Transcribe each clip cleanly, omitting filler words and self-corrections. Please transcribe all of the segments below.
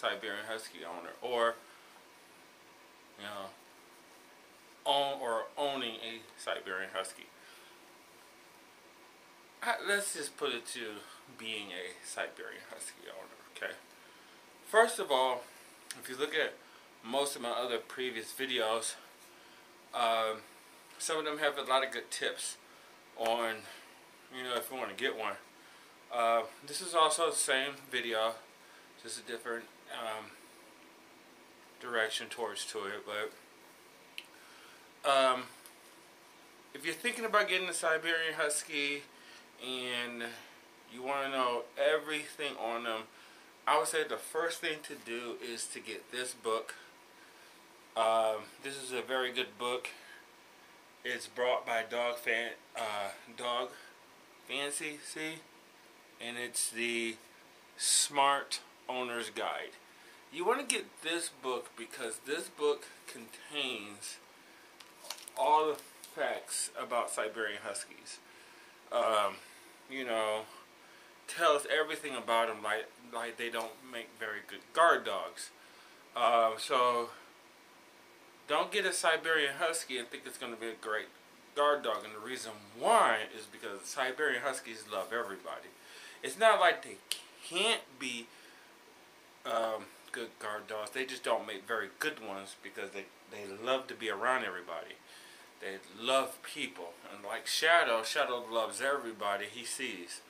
Siberian Husky owner, or you know, owning a Siberian Husky. Let's just put it to being a Siberian Husky owner. Okay. First of all, if you look at most of my other previous videos, some of them have a lot of good tips on, if you want to get one. This is also the same video, just a different direction to it. But if you're thinking about getting a Siberian Husky and you want to know everything on them, I would say the first thing to do is to get this book. This is a very good book. It's brought by Dog Fancy, and it's the Smart Owner's Guide. You want to get this book because this book contains all the facts about Siberian Huskies. Tells everything about them, like they don't make very good guard dogs. So don't get a Siberian Husky and think it's going to be a great guard dog. And the reason why is because Siberian Huskies love everybody. It's not like they can't be good guard dogs. They just don't make very good ones because they love to be around everybody. They love people. And like Shadow loves everybody he sees.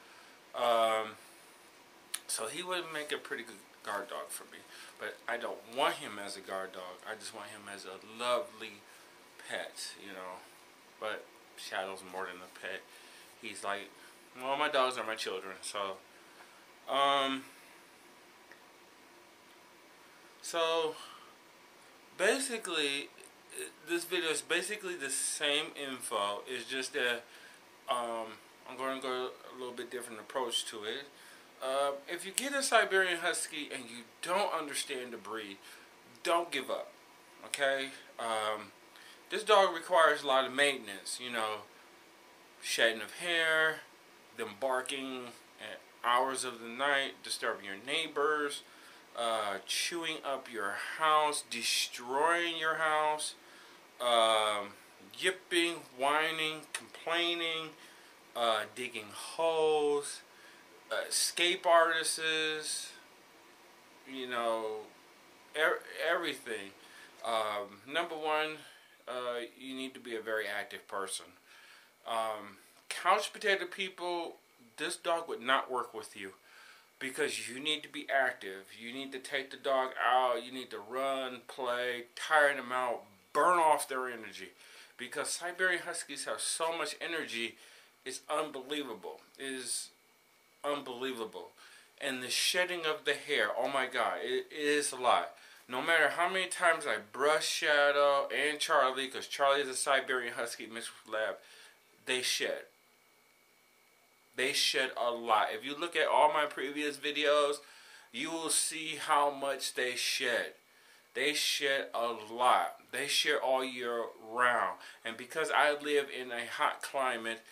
So he would make a pretty good guard dog for me. But I don't want him as a guard dog. I just want him as a lovely pet, But Shadow's more than a pet. He's like, well, my dogs are my children. So basically, this video is basically the same info. It's just that I'm going to go a little bit different approach to it. If you get a Siberian Husky and you don't understand the breed, don't give up, okay? This dog requires a lot of maintenance, shedding of hair, them barking at hours of the night, disturbing your neighbors, chewing up your house, destroying your house, yipping, whining, complaining, digging holes, escape artists, everything. Number one, you need to be a very active person. Couch potato people, this dog would not work with you because you need to be active. You need to take the dog out. You need to run, play, tire them out, burn off their energy. Because Siberian Huskies have so much energy, it's unbelievable. It is unbelievable. And the shedding of the hair, oh my God, it is a lot. No matter how many times I brush Shadow and Charlie, because Charlie is a Siberian Husky mixed with Lab, they shed. They shed a lot. If you look at all my previous videos, you will see how much they shed. They shed a lot. They shed all year round. And because I live in a hot climate,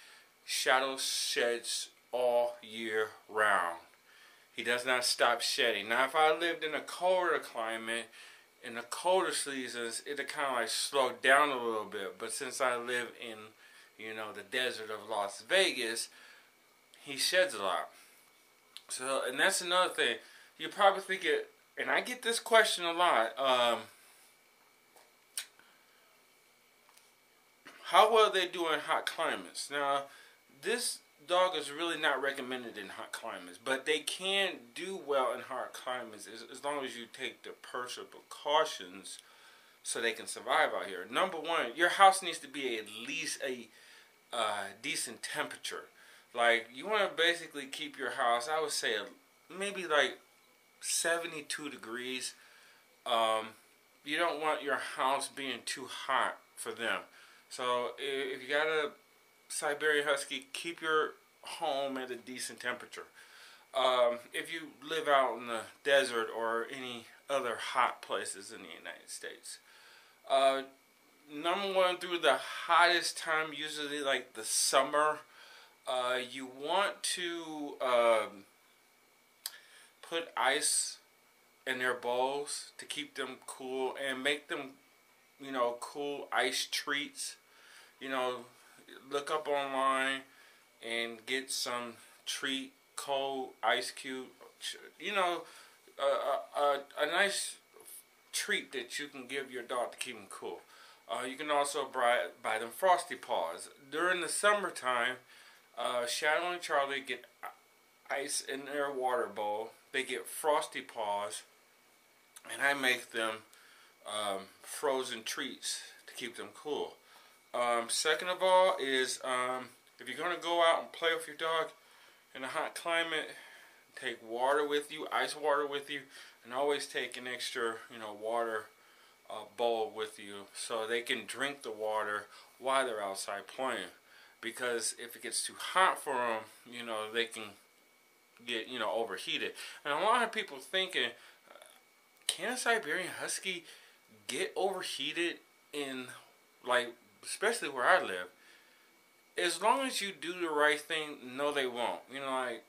Shadow sheds all year round. He does not stop shedding. Now, if I lived in a colder climate, in the colder seasons, it'd kind of like slow down a little bit. But since I live in, the desert of Las Vegas, he sheds a lot. So, and that's another thing. You're probably thinking, and I get this question a lot, how well they do in hot climates? Now, this dog is really not recommended in hot climates, but they can do well in hot climates as long as you take the personal precautions so they can survive out here. Number one, your house needs to be at least a decent temperature. Like, you want to basically keep your house, I would say, maybe like 72 degrees. You don't want your house being too hot for them. So if you got a Siberian Husky, keep your home at a decent temperature. If you live out in the desert or any other hot places in the United States. Number one, through the hottest time, usually like the summer, you want to put ice in their bowls to keep them cool, and make them, you know, cool ice treats. You know, look up online and get some treat, cold ice cube. You know, a nice treat that you can give your dog to keep them cool. You can also buy them Frosty Paws. During the summertime, Shadow and Charlie get ice in their water bowl. They get Frosty Paws, and I make them frozen treats to keep them cool. Second of all is if you're going to go out and play with your dog in a hot climate, take water with you, ice water with you, and always take an extra, you know, water bowl with you so they can drink the water while they're outside playing. Because if it gets too hot for them, you know, they can get, you know, overheated. And a lot of people thinking, can a Siberian Husky get overheated in, like, especially where I live? As long as you do the right thing, no, they won't. You know, like,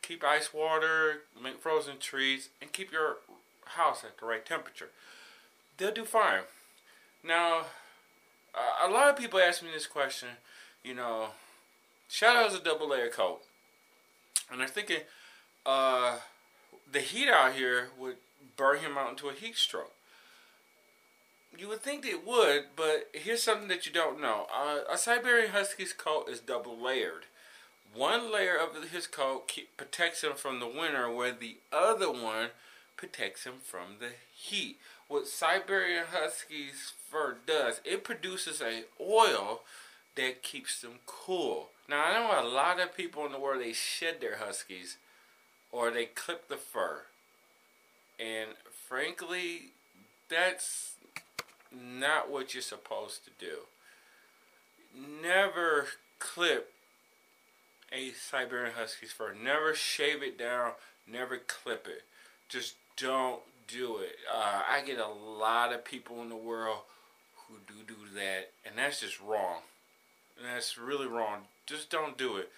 keep ice water, make frozen treats, and keep your house at the right temperature. They'll do fine. Now, a lot of people ask me this question, you know, Shadow has a double layer coat. And they're thinking, the heat out here would burn him out into a heat stroke. You would think it would, but here's something that you don't know. A Siberian Husky's coat is double layered. One layer of his coat protects him from the winter, where the other one protects him from the heat. What Siberian Husky's fur does, it produces an oil that keeps them cool. Now, I know a lot of people in the world, they shed their Huskies or they clip the fur. And frankly, that's not what you're supposed to do. Never clip a Siberian Husky's fur. Never shave it down. Never clip it. Just don't do it. I get a lot of people in the world who do that, and that's just wrong. And that's really wrong. Just don't do it.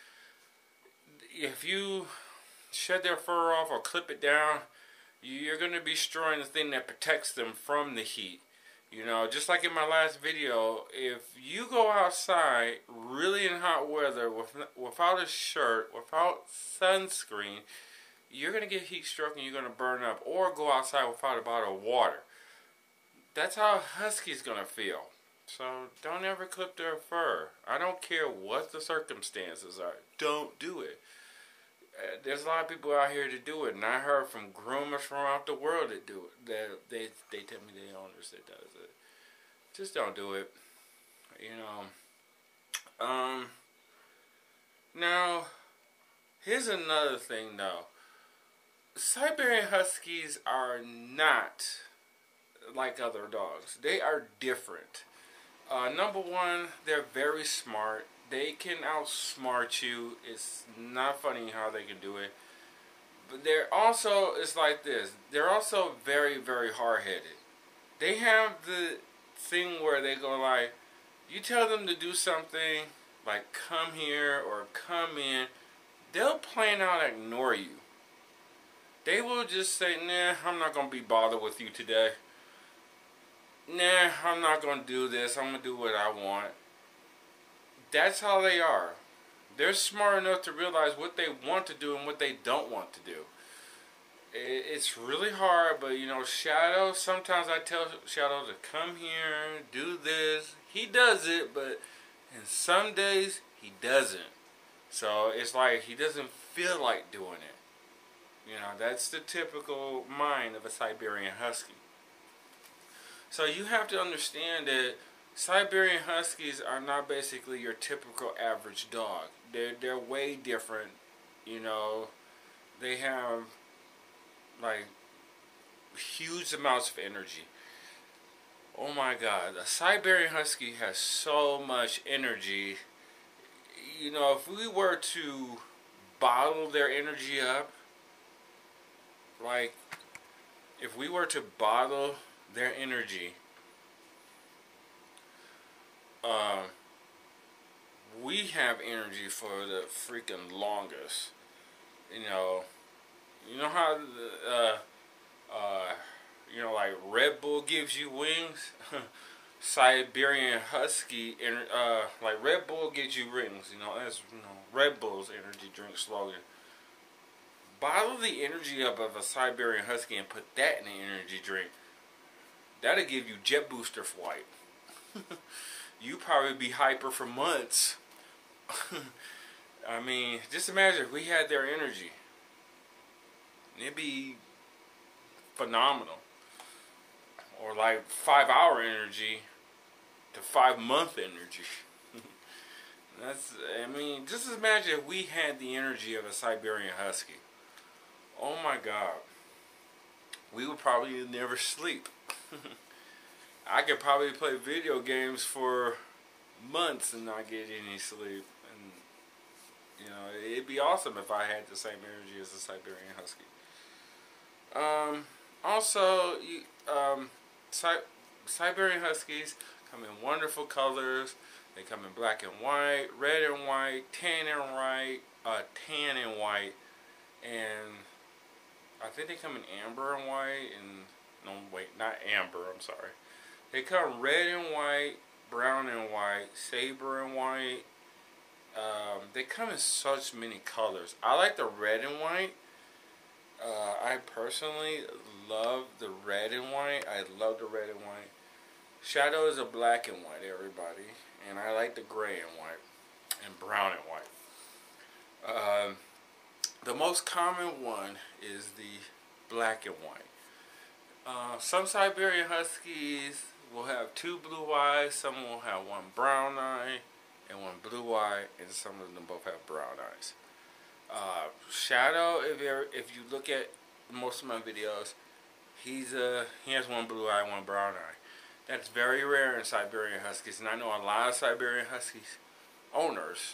If you shed their fur off or clip it down, you're going to be destroying the thing that protects them from the heat. You know, just like in my last video, if you go outside really in hot weather without a shirt, without sunscreen, you're going to get heat stroke and you're going to burn up. Or go outside without a bottle of water. That's how a Husky's going to feel. So don't ever clip their fur. I don't care what the circumstances are. Don't do it. There's a lot of people out here to do it, and I heard from groomers from around the world that do it. They tell me they owners that does it. Just don't do it. You know. Now, here's another thing though. Siberian Huskies are not like other dogs. They are different. Number one, they're very smart. They can outsmart you. It's not funny how they can do it. But they're also, it's like this. They're also very, very hard-headed. They have the thing where they go like, you tell them to do something, like come here or come in, they'll plain out ignore you. They will just say, nah, I'm not going to be bothered with you today. Nah, I'm not going to do this. I'm going to do what I want. That's how they are. They're smart enough to realize what they want to do and what they don't want to do. It's really hard, but you know, Shadow, sometimes I tell Shadow to come here, do this. He does it, but in some days, he doesn't. So it's like he doesn't feel like doing it. You know, that's the typical mind of a Siberian Husky. So you have to understand that Siberian Huskies are not basically your typical average dog. They're way different. You know, they have like huge amounts of energy. Oh my God, a Siberian Husky has so much energy. You know, if we were to bottle their energy up, like if we were to bottle their energy, we have energy for the freaking longest. You know how You know, like Red Bull gives you wings. Siberian Husky, like Red Bull gives you wings. You know, that's Red Bull's energy drink slogan. Bottle the energy up of a Siberian Husky and put that in an energy drink. That'll give you jet booster flight. You probably be hyper for months. I mean, just imagine if we had their energy. It'd be phenomenal. Or like 5-hour energy to 5-month energy. I mean, just imagine if we had the energy of a Siberian Husky. Oh my God. We would probably never sleep. I could probably play video games for months and not get any sleep. And, you know, it'd be awesome if I had the same energy as a Siberian Husky. Also, Siberian Huskies come in wonderful colors. They come in black and white, red and white, tan and white, and I think they come in amber and white, and no, wait, not amber, I'm sorry. They come red and white, brown and white, saber and white. They come in such many colors. I like the red and white. I personally love the red and white. I love the red and white. Shadow is a black and white, everybody. And I like the gray and white. And brown and white. The most common one is the black and white. Some Siberian Huskies will have 2 blue eyes. Some will have 1 brown eye and 1 blue eye. And some of them both have brown eyes. Shadow, if you look at most of my videos, he has 1 blue eye, 1 brown eye. That's very rare in Siberian Huskies, and I know a lot of Siberian Huskies owners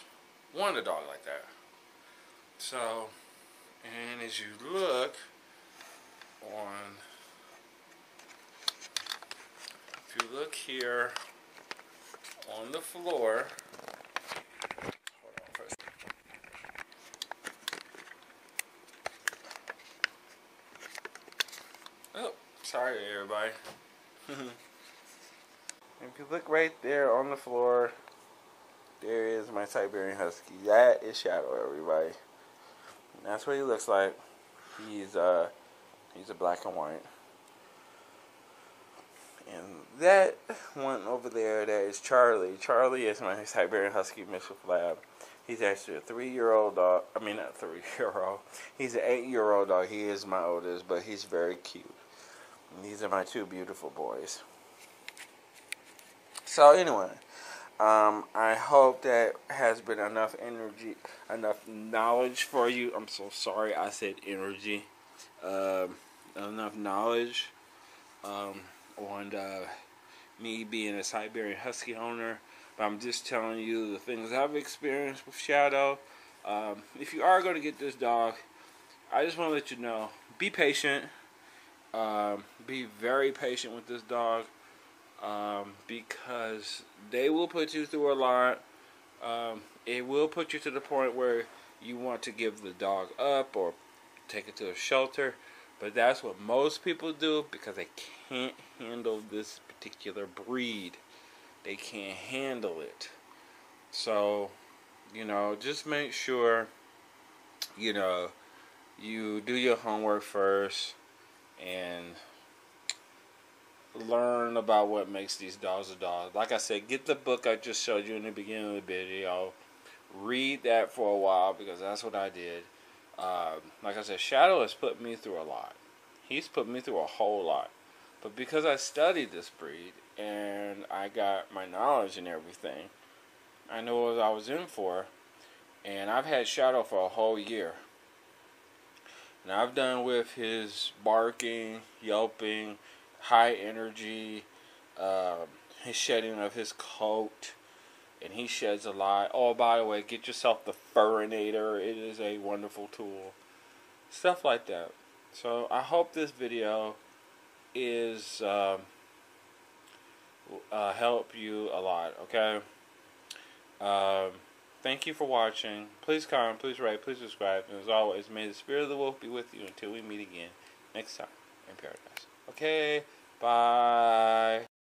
want a dog like that. So, and as you look on, if you look here on the floor, oh, sorry everybody. If you look right there on the floor, there is my Siberian Husky. That is Shadow, everybody. And that's what he looks like. He's a black and white. And that one over there, that is Charlie. Charlie is my Siberian Husky Mixed Lab. He's actually a 3-year-old dog. I mean, not 3-year-old. He's an 8-year-old dog. He is my oldest, but he's very cute. And these are my 2 beautiful boys. So anyway, I hope that has been enough energy, enough knowledge for you. I'm so sorry I said energy. Enough knowledge on me being a Siberian Husky owner. But I'm just telling you the things I've experienced with Shadow. If you are going to get this dog, I just want to let you know, be patient. Be very patient with this dog. Because they will put you through a lot. It will put you to the point where you want to give the dog up or take it to a shelter. But that's what most people do because they can't handle this particular breed. They can't handle it. So, you know, just make sure, you know, you do your homework first and learn about what makes these dogs a dog. Like I said, get the book I just showed you in the beginning of the video. Read that for a while because that's what I did. Like I said, Shadow has put me through a lot. He's put me through a whole lot. But because I studied this breed and I got my knowledge and everything, I know what I was in for. And I've had Shadow for a whole year. And I've done with his barking, yelping, high energy, his shedding of his coat, and he sheds a lot. Oh, by the way, get yourself the Furinator. It is a wonderful tool. Stuff like that. So I hope this video is help you a lot. Okay. Thank you for watching. Please comment, please rate, please subscribe, and as always, may the spirit of the wolf be with you until we meet again next time. in paradise. Okay, bye.